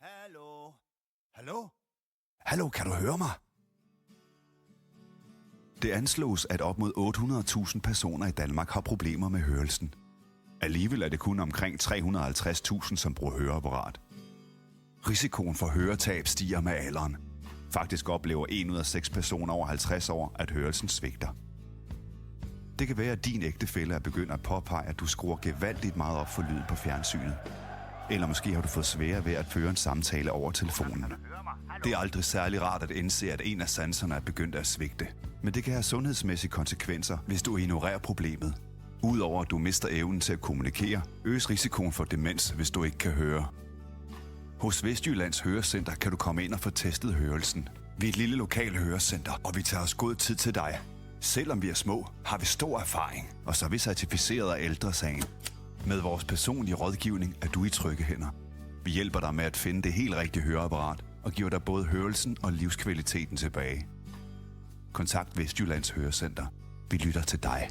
Hallo? Hallo? Hallo, kan du høre mig? Det anslås, at op mod 800.000 personer i Danmark har problemer med hørelsen. Alligevel er det kun omkring 350.000, som bruger høreapparat. Risikoen for høretab stiger med alderen. Faktisk oplever 1 ud af 6 personer over 50 år, at hørelsen svigter. Det kan være, at din ægtefælle er begyndt at påpege, at du skruer gevaldigt meget op for lyden på fjernsynet. Eller måske har du fået sværere ved at føre en samtale over telefonen. Det er aldrig særlig rart at indse, at en af sanserne er begyndt at svigte. Men det kan have sundhedsmæssige konsekvenser, hvis du ignorerer problemet. Udover at du mister evnen til at kommunikere, øges risikoen for demens, hvis du ikke kan høre. Hos Vestjyllands Hørecenter kan du komme ind og få testet hørelsen. Vi er et lille lokalt hørecenter, og vi tager os god tid til dig. Selvom vi er små, har vi stor erfaring, og så er vi certificeret af Ældresagen. Med vores personlige rådgivning er du i trygge hænder. Vi hjælper dig med at finde det helt rigtige høreapparat og giver dig både hørelsen og livskvaliteten tilbage. Kontakt Vestjyllands Hørecenter. Vi lytter til dig.